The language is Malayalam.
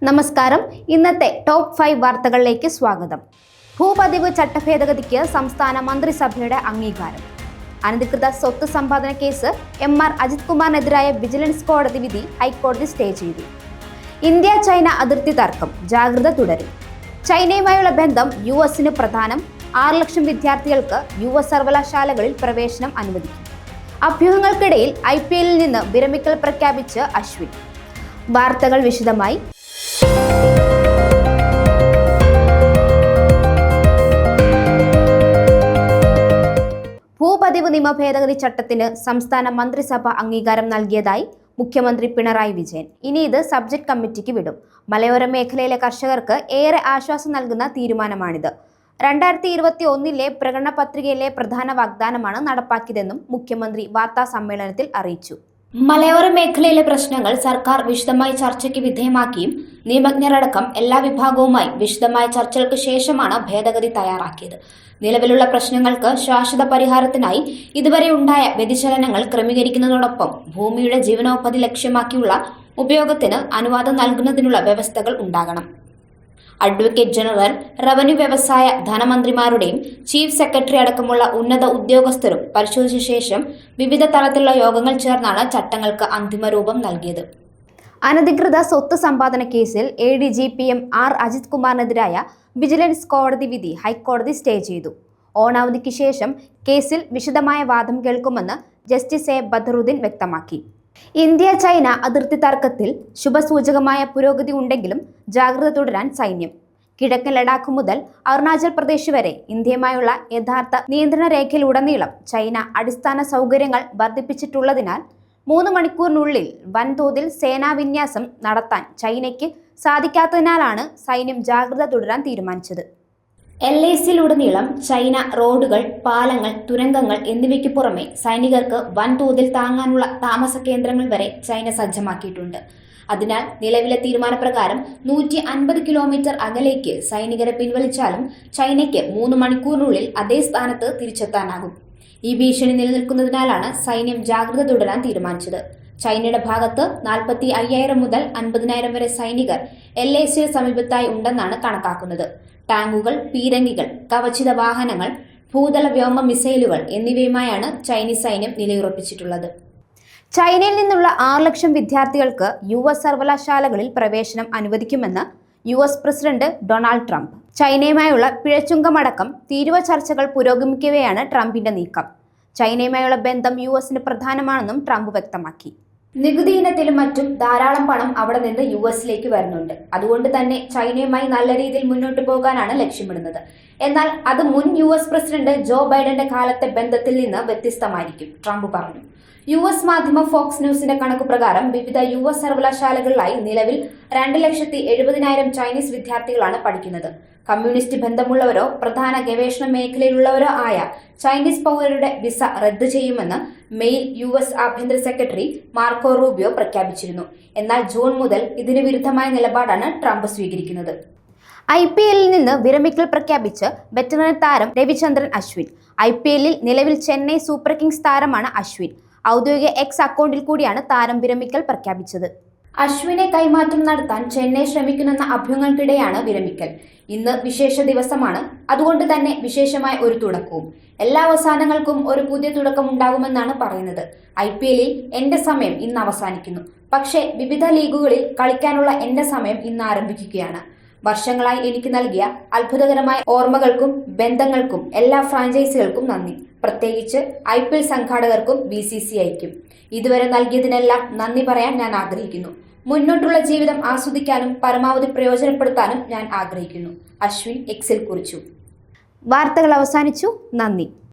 നമസ്കാരം. ഇന്നത്തെ ടോപ്പ് 5 വാർത്തകളിലേക്ക് സ്വാഗതം. ഭൂപതിവ് ചട്ടഭേദഗതിക്ക് സംസ്ഥാന മന്ത്രിസഭയുടെ അംഗീകാരം. അനധികൃത സ്വത്ത് സമ്പാദന കേസ് എം.ആർ. അജിത് കുമാറിനെതിരായ വിജിലൻസ് കോടതി വിധി ഹൈക്കോടതി സ്റ്റേ ചെയ്തു. ഇന്ത്യ ചൈന അതിർത്തി തർക്കം ജാഗ്രത തുടരും. ചൈനയുമായുള്ള ബന്ധം യുഎസിന് പ്രധാനം. 6 ലക്ഷം വിദ്യാർത്ഥികൾക്ക് യുഎസ് സർവകലാശാലകളിൽ പ്രവേശനം അനുവദിക്കും. അഭ്യൂഹങ്ങൾക്കിടയിൽ IPL നിന്ന് വിരമിക്കൽ പ്രഖ്യാപിച്ച് അശ്വിൻ. വാർത്തകൾ വിശദമായി. ഭൂപതിവ് നിയമ ഭേദഗതി ചട്ടത്തിന് സംസ്ഥാന മന്ത്രിസഭ അംഗീകാരം നൽകിയതായി മുഖ്യമന്ത്രി പിണറായി വിജയൻ. ഇനി ഇത് സബ്ജക്ട് കമ്മിറ്റിക്ക് വിടും. മലയോര മേഖലയിലെ കർഷകർക്ക് ഏറെ ആശ്വാസം നൽകുന്ന തീരുമാനമാണിത്. 2021 പ്രകടന പത്രികയിലെ പ്രധാന വാഗ്ദാനമാണ് നടപ്പാക്കിയതെന്നും മുഖ്യമന്ത്രി വാർത്താ സമ്മേളനത്തിൽ അറിയിച്ചു. മലയോര മേഖലയിലെ പ്രശ്നങ്ങൾ സർക്കാർ വിശദമായി ചർച്ചയ്ക്ക് വിധേയമാക്കിയും നിയമജ്ഞരടക്കം എല്ലാ വിഭാഗവുമായി വിശദമായ ചർച്ചകൾക്ക് ശേഷമാണ് ഭേദഗതി തയ്യാറാക്കിയത്. നിലവിലുള്ള പ്രശ്നങ്ങൾക്ക് ശാശ്വത പരിഹാരത്തിനായി ഇതുവരെ ഉണ്ടായ വ്യതിചലനങ്ങൾ ക്രമീകരിക്കുന്നതോടൊപ്പം ഭൂമിയുടെ ജീവനോപാധി ലക്ഷ്യമാക്കിയുള്ള ഉപയോഗത്തിന് അനുവാദം നൽകുന്നതിനുള്ള വ്യവസ്ഥകൾ ഉണ്ടാകണം. അഡ്വക്കേറ്റ് ജനറൽ, റവന്യൂ, വ്യവസായ, ധനമന്ത്രിമാരുടെയും ചീഫ് സെക്രട്ടറി അടക്കമുള്ള ഉന്നത ഉദ്യോഗസ്ഥരും പരിശോധിച്ച ശേഷം വിവിധ തലത്തിലുള്ള യോഗങ്ങൾ ചേർന്നാണ് ചട്ടങ്ങൾക്ക് അന്തിമ രൂപം നൽകിയത്. അനധികൃത സ്വത്ത് സമ്പാദന കേസിൽ ADGP എം.ആർ. അജിത് കുമാറിനെതിരായ വിജിലൻസ് കോടതി വിധി ഹൈക്കോടതി സ്റ്റേ ചെയ്തു. ഓണാവധിക്ക് ശേഷം കേസിൽ വിശദമായ വാദം കേൾക്കുമെന്ന് ജസ്റ്റിസ് A. ബദറുദ്ദീൻ വ്യക്തമാക്കി. ഇന്ത്യ ചൈന അതിർത്തി തർക്കത്തിൽ ശുഭസൂചകമായ പുരോഗതി ഉണ്ടെങ്കിലും ജാഗ്രത തുടരാൻ സൈന്യം. കിഴക്കൻ ലഡാക്ക് മുതൽ അരുണാചൽ പ്രദേശ് വരെ ഇന്ത്യയുമായുള്ള യഥാർത്ഥ നിയന്ത്രണ രേഖയിലുടനീളം ചൈന അടിസ്ഥാന സൗകര്യങ്ങൾ വർദ്ധിപ്പിച്ചിട്ടുള്ളതിനാൽ 3 മണിക്കൂറിനുള്ളിൽ വൻതോതിൽ സേനാവിന്യാസം നടത്താൻ ചൈനയ്ക്ക് സാധിക്കാത്തതിനാലാണ് സൈന്യം ജാഗ്രത തുടരാൻ തീരുമാനിച്ചത്. LACയിലുടനീളം ചൈന റോഡുകൾ, പാലങ്ങൾ, തുരങ്കങ്ങൾ എന്നിവയ്ക്ക് പുറമെ സൈനികർക്ക് വൻതോതിൽ താങ്ങാനുള്ള താമസ കേന്ദ്രങ്ങൾ വരെ ചൈന സജ്ജമാക്കിയിട്ടുണ്ട്. അതിനാൽ നിലവിലെ തീരുമാനപ്രകാരം 150 കിലോമീറ്റർ അകലേക്ക് സൈനികരെ പിൻവലിച്ചാലും ചൈനയ്ക്ക് 3 മണിക്കൂറിനുള്ളിൽ അതേ സ്ഥാനത്ത് തിരിച്ചെത്താനാകും. ഈ ഭീഷണി നിലനിൽക്കുന്നതിനാലാണ് സൈന്യം ജാഗ്രത തുടരാൻ തീരുമാനിച്ചത്. ചൈനയുടെ ഭാഗത്ത് 45,000 മുതൽ 50,000 വരെ സൈനികർ LAC സമീപത്തായി ഉണ്ടെന്നാണ് കണക്കാക്കുന്നത്. ടാങ്കുകൾ, പീരങ്കികൾ, കവചിത വാഹനങ്ങൾ, ഭൂതല വ്യോമ മിസൈലുകൾ എന്നിവയുമായാണ് ചൈനീസ് സൈന്യം നിലയുറപ്പിച്ചിട്ടുള്ളത്. ചൈനയിൽ നിന്നുള്ള 6 ലക്ഷം വിദ്യാർത്ഥികൾക്ക് US സർവകലാശാലകളിൽ പ്രവേശനം അനുവദിക്കുമെന്ന് US പ്രസിഡന്റ് ഡൊണാൾഡ് ട്രംപ്. ചൈനയുമായുള്ള പിഴച്ചുങ്കമടക്കം തീരുവ ചർച്ചകൾ പുരോഗമിക്കവെയാണ് ട്രംപിന്റെ നീക്കം. ചൈനയുമായുള്ള ബന്ധം USന് പ്രധാനമാണെന്നും ട്രംപ് വ്യക്തമാക്കി. നികുതി ഇനത്തിലും മറ്റും ധാരാളം പണം അവിടെ നിന്ന് US വരുന്നുണ്ട്. അതുകൊണ്ട് തന്നെ ചൈനയുമായി നല്ല രീതിയിൽ മുന്നോട്ട് പോകാനാണ് ലക്ഷ്യമിടുന്നത്. എന്നാൽ അത് മുൻ US പ്രസിഡന്റ് ജോ ബൈഡന്റെ കാലത്തെ ബന്ധത്തിൽ നിന്ന് വ്യത്യസ്തമായിരിക്കും, ട്രംപ് പറഞ്ഞു. US മാധ്യമ ഫോക്സ് ന്യൂസിന്റെ കണക്കു പ്രകാരം വിവിധ US സർവകലാശാലകളിലായി നിലവിൽ 2,70,000 ചൈനീസ് വിദ്യാർത്ഥികളാണ് പഠിക്കുന്നത്. കമ്മ്യൂണിസ്റ്റ് ബന്ധമുള്ളവരോ പ്രധാന ഗവേഷണ മേഖലയിലുള്ളവരോ ആയ ചൈനീസ് പൗരരുടെ വിസ റദ്ദ് ചെയ്യുമെന്ന് മെയിൽ US ആഭ്യന്തര സെക്രട്ടറി മാർക്കോ റൂബിയോ പ്രഖ്യാപിച്ചിരുന്നു. എന്നാൽ ജൂൺ മുതൽ ഇതിന് വിരുദ്ധമായ നിലപാടാണ് ട്രംപ് സ്വീകരിക്കുന്നത്. IPLൽ നിന്ന് വിരമിക്കൽ പ്രഖ്യാപിച്ച് വെറ്ററൻ താരം രവിചന്ദ്രൻ അശ്വിൻ. IPLൽ നിലവിൽ ചെന്നൈ സൂപ്പർ കിങ്സ് താരമാണ് അശ്വിൻ. ഔദ്യോഗിക X അക്കൗണ്ടിൽ കൂടിയാണ് താരം വിരമിക്കൽ പ്രഖ്യാപിച്ചത്. അശ്വിനെ കൈമാറ്റം നടത്താൻ ചെന്നൈ ശ്രമിക്കുന്നെന്ന അഭ്യൂഹങ്ങൾക്കിടെയാണ് വിരമിക്കൽ. ഇന്ന് വിശേഷ ദിവസമാണ്. അതുകൊണ്ട് തന്നെ വിശേഷമായ ഒരു തുടക്കവും. എല്ലാ അവസാനങ്ങൾക്കും ഒരു പുതിയ തുടക്കം ഉണ്ടാകുമെന്നാണ് പറയുന്നത്. IPLൽ എന്റെ സമയം ഇന്ന് അവസാനിക്കുന്നു. പക്ഷേ വിവിധ ലീഗുകളിൽ കളിക്കാനുള്ള എന്റെ സമയം ഇന്ന് ആരംഭിക്കുകയാണ്. വർഷങ്ങളായി എനിക്ക് നൽകിയ അത്ഭുതകരമായ ഓർമ്മകൾക്കും ബന്ധങ്ങൾക്കും എല്ലാ ഫ്രാഞ്ചൈസികൾക്കും നന്ദി. പ്രത്യേകിച്ച് IPL സംഘാടകർക്കും BCCIക്കും ഇതുവരെ നൽകിയതിനെല്ലാം നന്ദി പറയാൻ ഞാൻ ആഗ്രഹിക്കുന്നു. മുന്നോട്ടുള്ള ജീവിതം ആസ്വദിക്കാനും പരമാവധി പ്രയോജനപ്പെടുത്താനും ഞാൻ ആഗ്രഹിക്കുന്നു, അശ്വിൻ Xൽ കുറിച്ചു. വാർത്തകൾ അവസാനിച്ചു. നന്ദി.